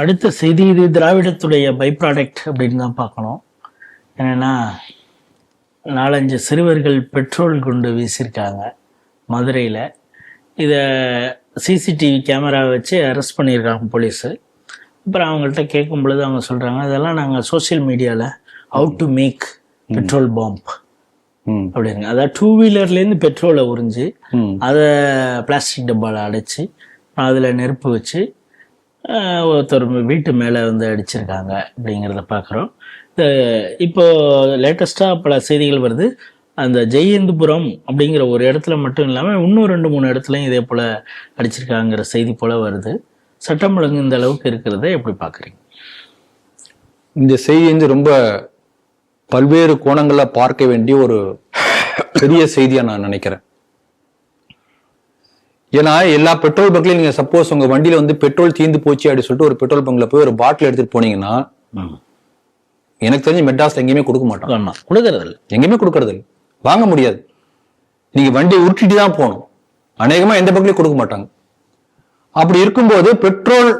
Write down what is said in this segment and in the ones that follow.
அடுத்த செய்தி இது திராவிடத்துடைய பை ப்ராடக்ட் அப்படின்னு தான் பார்க்கணும். என்னென்னா 4-5 சிறுவர்கள் பெட்ரோல் குண்டு வீசியிருக்காங்க மதுரையில். இதை சிசிடிவி கேமரா வச்சு அரெஸ்ட் பண்ணியிருக்காங்க போலீஸு. அப்புறம் அவங்கள்ட்ட கேட்கும் பொழுது அவங்க சொல்கிறாங்க, அதெல்லாம் நாங்கள் சோசியல் மீடியாவில் how to make petrol bomb அப்படிங்க. அதாவது 2 வீலர்லேருந்து பெட்ரோலை உறிஞ்சி அதை பிளாஸ்டிக் டப்பாவில் அடைச்சி அதில் நெருப்பு வச்சு ஒருத்தர் வீட்டு மேலே வந்து அடிச்சிருக்காங்க அப்படிங்கிறத பார்க்குறோம். இப்போ லேட்டஸ்ட்டாக பல செய்திகள் வருது. அந்த ஜெயந்தபுரம் அப்படிங்கிற ஒரு இடத்துல மட்டும் இல்லாமல் இன்னும் 2-3 இடத்துலையும் இதே போல் அடிச்சிருக்காங்கிற செய்தி போல் வருது. சட்டம் ஒழுங்கு இந்த அளவுக்கு இருக்கிறத எப்படி பார்க்குறீங்க? இந்த செய்தி வந்து ரொம்ப பல்வேறு கோணங்களில் பார்க்க வேண்டிய ஒரு பெரிய செய்தியாக நான் நினைக்கிறேன். ஏன்னா எல்லா பெட்ரோல் பங்க்லையும் நீங்க சப்போஸ் உங்க வண்டியில வந்து பெட்ரோல் தீர்ந்து போச்சு அப்படின்னு சொல்லிட்டு ஒரு பெட்ரோல் பங்க்ல போய் ஒரு பாட்டில் எடுத்துட்டு போனீங்கன்னா, எனக்கு தெரிஞ்சு மெட்ராஸ்ல எங்கேயுமே கொடுக்க மாட்டாங்க. கொடுக்கறது இல்லை, எங்கேயுமே கொடுக்கறது இல்லை, வாங்க முடியாது. நீங்க வண்டியை உருட்டிட்டு தான் போகணும். அநேகமா எந்த பங்க்லையும் கொடுக்க மாட்டாங்க. அப்படி இருக்கும்போது பெட்ரோல்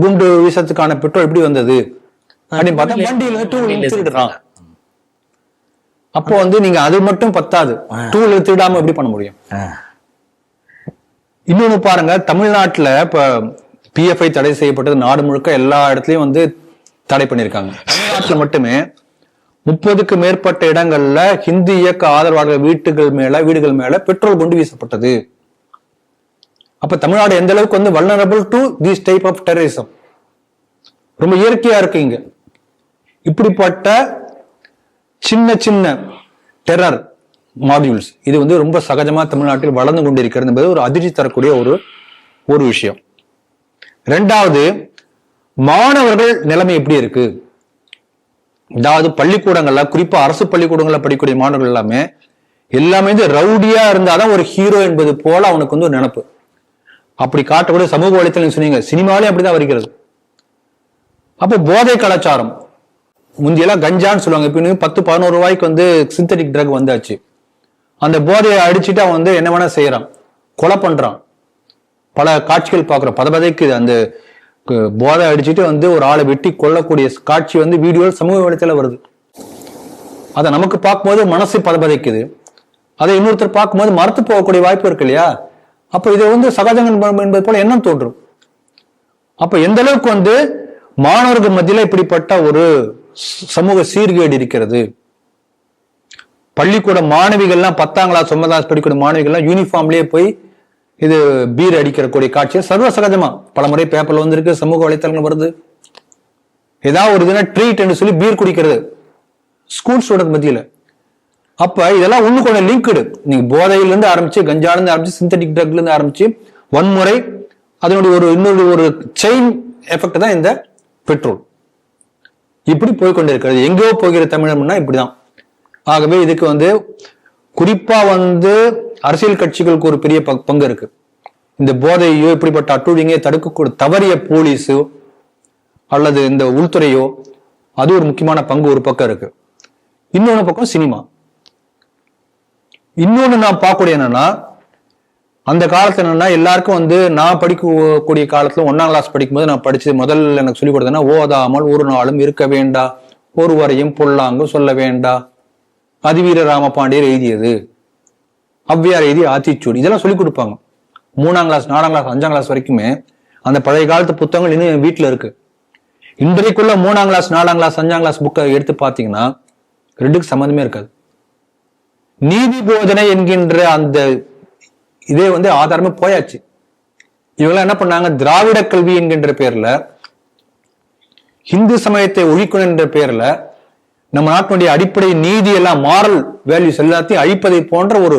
குண்டு வீசத்துக்கான பெட்ரோல் எப்படி வந்தது அப்படின்னு பார்த்தா வண்டியில திருடுறான். அப்போ வந்து நீங்க அது மட்டும் பத்தாது, டூல திருடாம எப்படி பண்ண முடியும்? இன்னொன்னு பாருங்க, தமிழ்நாட்டுல இப்ப பிஎஃப்ஐ தடை செய்யப்பட்டது நாடு முழுக்க எல்லா இடத்துலயும் வந்து தடை பண்ணிருக்காங்க. தமிழ்நாட்டுல மட்டுமே 30க்கு மேற்பட்ட இடங்கள்ல ஹிந்து இயக்க ஆதரவாளர்கள் வீடுகள் மேல பெட்ரோல் குண்டு வீசப்பட்டது. அப்ப தமிழ்நாடு எந்த அளவுக்கு வந்து vulnerable to this type of terrorism. ரொம்ப இயற்கையா இருக்கு. இங்க இப்படிப்பட்ட சின்ன சின்ன டெரர் மாடியூல்ஸ் இது வந்து ரொம்ப சகஜமா தமிழ்நாட்டில் வளர்ந்து கொண்டிருக்கிறது என்பது ஒரு அதிர்ச்சி தரக்கூடிய ஒரு விஷயம். 2வது, மாணவர்கள் நிலைமை எப்படி இருக்கு? அதாவது பள்ளிக்கூடங்கள்ல, குறிப்பா அரசு பள்ளிக்கூடங்கள்ல படிக்கக்கூடிய மாணவர்கள் எல்லாமே ரவுடியா இருந்தாதான் ஒரு ஹீரோ என்பது போல அவனுக்கு வந்து ஒரு நினைப்பு. அப்படி காட்டக்கூடிய சமூக வலைத்தளம் சொன்னீங்க, சினிமாவிலே அப்படிதான் வருகிறது. அப்போ போதை கலாச்சாரம், முந்தியெல்லாம் கஞ்சான்னு சொல்லுவாங்க, இப்ப 10-11 ரூபாய்க்கு வந்து சிந்தட்டிக் ட்ரக் வந்தாச்சு. அந்த போதையை அடிச்சுட்டு அவன் வந்து என்ன வேணா செய்யறான், கொலை பண்றான். பல காட்சிகள் பார்க்கிறோம், பதபதைக்குது. அந்த போதை அடிச்சுட்டு வந்து ஒரு ஆளை வெட்டி கொல்லக்கூடிய காட்சி வந்து வீடியோ சமூக வலைத்தள வருது. அதை நமக்கு பார்க்கும்போது மனசு பதபதைக்குது. அதை இன்னொருத்தர் பார்க்கும்போது மறுத்து போகக்கூடிய வாய்ப்பு இருக்கு இல்லையா? அப்ப இதை வந்து சகஜங்கள் என்பது போல எண்ணம் தோன்றும். அப்ப எந்த அளவுக்கு வந்து மாணவர்கள் மத்தியில இப்படிப்பட்ட ஒரு சமூக சீர்கேடு இருக்கிறது. பள்ளிக்கூட மாணவிகள்லாம் 10ஆம் கிளாஸ் 9ஆம் கிளாஸ் படிக்கக்கூடிய மாணவிகள்லாம் யூனிஃபார்ம்லயே போய் இது பீர் அடிக்கக்கூடிய காட்சி சர்வ சகஜமா பல முறை பேப்பர்ல வந்திருக்கு, சமூக வலைத்தளங்கள் வருது. ஏதாவது ஒரு தினம் ட்ரீட் என்று சொல்லி பீர் குடிக்கிறது ஸ்கூல் ஸ்டூடெண்ட் மத்தியில. அப்ப இதெல்லாம் ஒண்ணுக்கு ஒண்ணு லிங்க்டு. நீங்க போதையில இருந்து ஆரம்பிச்சு, கஞ்சால இருந்து ஆரம்பிச்சு, சிந்தட்டிக் ட்ரக்ல இருந்து ஆரம்பிச்சு வன்முறை, அதனுடைய இன்னொரு ஒரு செயின் எஃபெக்ட் தான் இந்த பெட்ரோல். இப்படி போய்கொண்டிருக்கிறது. எங்கேயோ போகிற தமிழம்னா இப்படிதான். ஆகவே இதுக்கு வந்து குறிப்பா வந்து அரசியல் கட்சிகளுக்கு ஒரு பெரிய பங்கு இருக்கு. இந்த போதையோ இப்படிப்பட்ட அட்டூழியங்கை தடுக்கக்கூடிய தவறிய போலீஸோ அல்லது இந்த உள்துறையோ, அது ஒரு முக்கியமான பங்கு ஒரு பக்கம் இருக்கு. இன்னொன்னு பக்கம் சினிமா. இன்னொன்னு நான் பார்க்கக்கூடிய என்னன்னா, அந்த காலத்துல என்னன்னா எல்லாருக்கும் வந்து நான் படிக்கக்கூடிய காலத்துல 1ஆம் கிளாஸ் படிக்கும்போது நான் படிச்சது முதல்ல எனக்கு சொல்லிக் கொடுத்தேன்னா, ஓதாமல் ஒரு நாளும் இருக்க வேண்டா, ஒருவரையும் பொல்லாங்கு சொல்ல வேண்டா, அதிவீர ராமபாண்டியர் எழுதியது, ஔவையார் எழுதிய ஆத்திச்சூடி, இதெல்லாம் சொல்லிக் கொடுப்பாங்க. 3ஆம் கிளாஸ் 4ஆம் கிளாஸ் 5ஆம் கிளாஸ் வரைக்குமே அந்த பழைய காலத்து புத்தகங்கள் இன்னும் என் வீட்டுல இருக்கு. இன்றைக்குள்ள 3ஆம் கிளாஸ் 4ஆம் கிளாஸ் 5ஆம் கிளாஸ் புக்கை எடுத்து பார்த்தீங்கன்னா ரெண்டுக்கு சம்மந்தமே இருக்காது. நீதி போதனை என்கின்ற அந்த இதே வந்து ஆதாரமே போயாச்சு. இவங்க என்ன பண்ணாங்க, திராவிட கல்வி என்கின்ற பேர்ல, இந்து சமயத்தை ஒழிக்கணும் என்ற பேர்ல நம்ம நாட்டினுடைய அடிப்படை நீதி எல்லாம், மாரல் வேல்யூஸ் எல்லாத்தையும் அழிப்பதை போன்ற ஒரு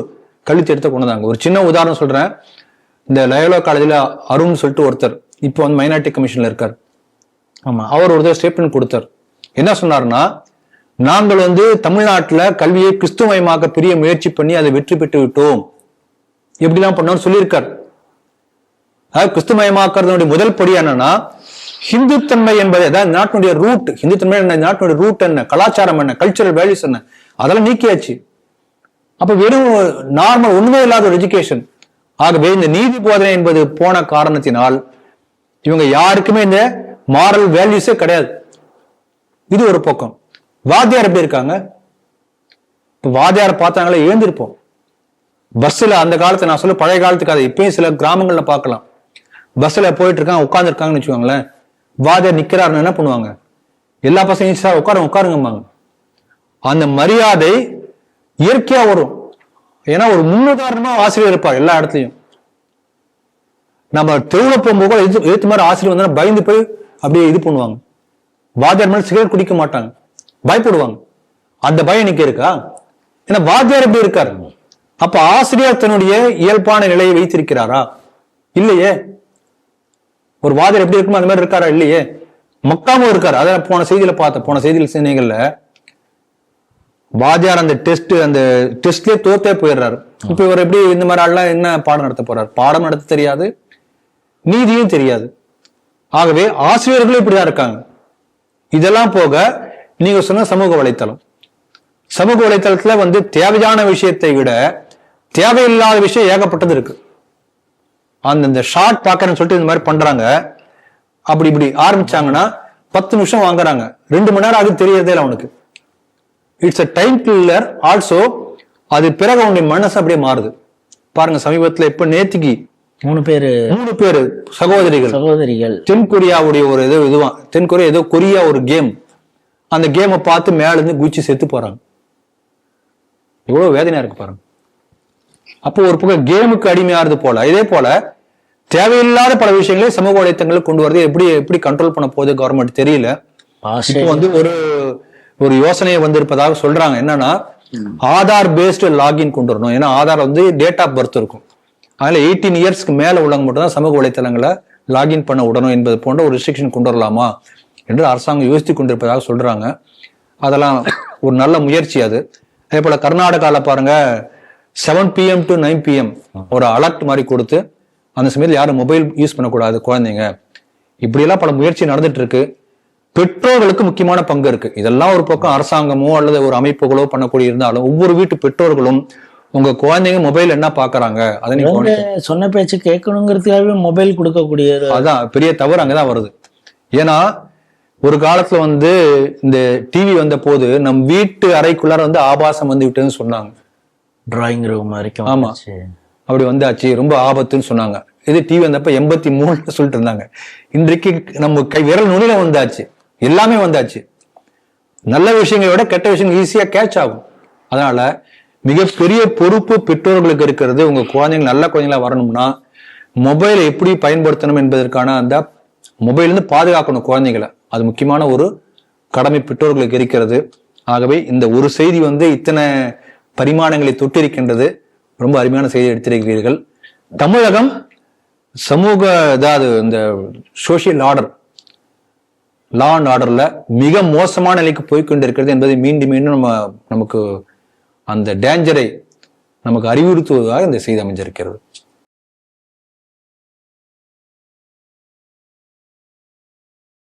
கல்வித்திட்டத்தை கொண்டு வந்தாங்க. ஒரு சின்ன உதாரணம் சொல்றேன். இந்த லயோலா காலேஜ்ல அருண் சொல்லிட்டு ஒருத்தர் இப்போ வந்து மைனாரிட்டி கமிஷன்ல இருக்கார். ஆமா, அவர் ஒருத்தர் ஸ்டேட்மெண்ட் கொடுத்தார். என்ன சொன்னார்னா, நாங்கள் வந்து தமிழ்நாட்டுல கல்வியை கிறிஸ்துவமயமாக்க பெரிய முயற்சி பண்ணி அதை வெற்றி பெற்று விட்டோம், எப்படிலாம் பண்ணோம்னு சொல்லியிருக்கார். அதாவது கிறிஸ்துவமயமாக்குறதுடைய முதல் படி என்னன்னா, ஹிந்துத்தன்மை என்பது, அதாவது நாட்டினுடைய ரூட், ஹிந்துத்தன்மை என்ன, நாட்டினுடைய ரூட் என்ன, கலாச்சாரம் என்ன, கல்ச்சரல் வேல்யூஸ் என்ன, அதெல்லாம் நீக்கியாச்சு. அப்ப வெறும் நார்மல் ஒண்ணுமே இல்லாத ஒரு எஜுகேஷன். ஆகவே இந்த நீதி போதனை என்பது போன காரணத்தினால் இவங்க யாருக்குமே இந்த மாரல் வேல்யூஸே கிடையாது. இது ஒரு பக்கம். வாத்தியார் எப்படி இருக்காங்க? இப்ப வாத்தியார பார்த்தாங்களே எழுந்திருப்போம். பஸ்ல அந்த காலத்துல நான் சொல்ல பழைய காலத்துக்கு அதை இப்பயும் சில கிராமங்கள்ல பார்க்கலாம். பஸ்ல போயிட்டு இருக்காங்க, உட்கார்ந்து இருக்காங்கன்னு வச்சுக்கோங்களேன். வாத்தியார் நிக்கிறாருன்னு என்ன பண்ணுவாங்க? எல்லா பசங்களும் சார் உட்காருங்கம்பாங்க. அந்த மரியாதை இயற்கையா வரும். ஏன்னா ஒரு முன்னுதாரணமா ஆசிரியர் இருப்பார் எல்லா இடத்துலயும். நம்ம தெருவில் போகும்போது எழுத்து மாதிரி ஆசிரியர் வந்தா பயந்து போய் அப்படியே இது பண்ணுவாங்க. வாத்தியார் மேல சிகரெட் குடிக்க மாட்டாங்க, பயப்படுவாங்க. அந்த பயம் இன்னைக்கு இருக்கா? ஏன்னா வாத்தியார் எப்படி இருக்காரு? அப்ப ஆசிரியர் தன்னுடைய இயல்பான நிலையை வைத்திருக்கிறாரா? இல்லையே. ஒரு வாத்தியார் எப்படி இருக்குமோ அந்த மாதிரி இருக்காரா? இல்லையே. மக்காமும் இருக்காரு. அதான் போன செய்தியில சிந்தனைகள்ல வாத்தியார் அந்த டெஸ்ட்லயே தோத்தே போயிடுறாரு. இப்ப இவர் எப்படி இந்த மாதிரி ஆள்லாம் என்ன பாடம் நடத்த போறாரு? பாடம் நடத்த தெரியாது, நீதியும் தெரியாது. ஆகவே ஆசிரியர்களும் இப்படிதான் இருக்காங்க. இதெல்லாம் போக நீங்க சொன்ன சமூக வலைத்தளத்துல தேவையான விஷயத்தை விட தேவையில்லாத விஷயம் ஏகப்பட்டது இருக்கு. அந்த ஷார்ட் பாக்கறேன்னு சொல்லிட்டு இந்த மாதிரி பண்றாங்க. அப்படி இப்படி ஆரம்பிச்சாங்கன்னா 10 நிமிஷம் வாங்குறாங்க, 2 மணி நேரம் ஆகுது தெரியறதே இல்லை அவனுக்கு. It's a time killer also. அது பிறகு அவனுடைய மனசு அப்படியே மாறுது. பாருங்க, சமீபத்துல இப்ப நேத்திக்கு 3 பேரு சகோதரிகள் தென்கொரியாவுடைய ஒரு தென்கொரியா கொரியா ஒரு கேம், அந்த கேமை பார்த்து மேல இருந்து குச்சி செத்து போறாங்க. எவ்வளவு வேதனையா இருக்கு பாருங்க. அப்போ ஒரு பக்கம் கேமுக்கு அடிமையாறது போல, இதே போல தேவையில்லாத பல விஷயங்களை சமூக வலைத்தளங்களுக்கு கொண்டு வரது எப்படி கண்ட்ரோல் பண்ண போகுது கவர்மெண்ட் தெரியல. இப்போ ஒரு யோசனையை வந்திருப்பதாக சொல்றாங்க. என்னன்னா ஆதார் பேஸ்டு லாகின் கொண்டு வரணும். ஏன்னா ஆதார் டேட் ஆஃப் பர்த் இருக்கும். அதனால 18 இயர்ஸ்க்கு மேல உள்ளவங்க மட்டும் தான் சமூக வலைத்தளங்களை லாகின் பண்ண விடணும் என்பது போன்ற ஒரு ரெஸ்ட்ரிக்ஷன் கொண்டு வரலாமா என்று அரசாங்கம் யோசித்துக் கொண்டிருப்பதாக சொல்றாங்க. அதெல்லாம் ஒரு நல்ல முயற்சி. அது அதே போல கர்நாடகால பாருங்க, 7 PM to 9 PM ஒரு அலர்ட் மாதிரி கொடுத்து அந்த சமயத்தில் யாரும் மொபைல் யூஸ் பண்ணக்கூடாது குழந்தைங்க. இப்படியெல்லாம் பல முயற்சி நடந்துட்டு இருக்கு. பெற்றோர்களுக்கு முக்கியமான பங்கு இருக்கு. இதெல்லாம் ஒரு பக்கம் அரசாங்கமோ அல்லது ஒரு அமைப்புகளோ பண்ணக்கூடிய இருந்தாலும் ஒவ்வொரு வீட்டு பெற்றோர்களும் உங்க குழந்தைங்க மொபைல் என்ன பாக்குறாங்க அதை நீங்க சொன்ன பேச்சு கேட்கணுங்கிறதுக்காகவே மொபைல் கொடுக்கக்கூடியது, அதான் பெரிய தவறு அங்கதான் வருது. ஏன்னா ஒரு காலத்துல இந்த டிவி வந்த போது நம் வீட்டு அறைக்குள்ளார ஆபாசம் விட்டுன்னு சொன்னாங்க. டிராயிங் ரூம் வரைக்கும். ஆமா, அப்படி வந்தாச்சு, ரொம்ப ஆபத்துன்னு சொன்னாங்க. இது டிவி வந்தப்ப 83 சொல்லிட்டு இருந்தாங்க. இன்றைக்கு நம்ம விரல் நுனியில வந்தாச்சு, எல்லாமே வந்தாச்சு. நல்ல விஷயங்களை விட கெட்ட விஷயங்கள் ஈஸியா கேட்ச் ஆகும். அதனால மிகப்பெரிய பொறுப்பு பெற்றோர்களுக்கு இருக்கிறது. உங்க குழந்தைங்க நல்ல குழந்தைங்களா வரணும்னா மொபைலை எப்படி பயன்படுத்தணும் என்பதற்கான அந்த மொபைல் பாதுகாக்கணும் குழந்தைங்களை. அது முக்கியமான ஒரு கடமை பெற்றோர்களுக்கு இருக்கிறது. ஆகவே இந்த ஒரு செய்தி இத்தனை பரிமாணங்களை தொட்டிருக்கின்றது. ரொம்ப அருமையான செய்தி எடுத்திருக்கிறீர்கள். தமிழகம் சமூக இந்த சோசியல் ஆர்டர், லா அண்ட் ஆர்டர்ல மிக மோசமான நிலைக்கு போய்கொண்டிருக்கிறது என்பதை மீண்டும் மீண்டும் நமக்கு அந்த டேஞ்சரை நமக்கு அறிவுறுத்துவதாக இந்த செய்தி அமைஞ்சிருக்கிறது.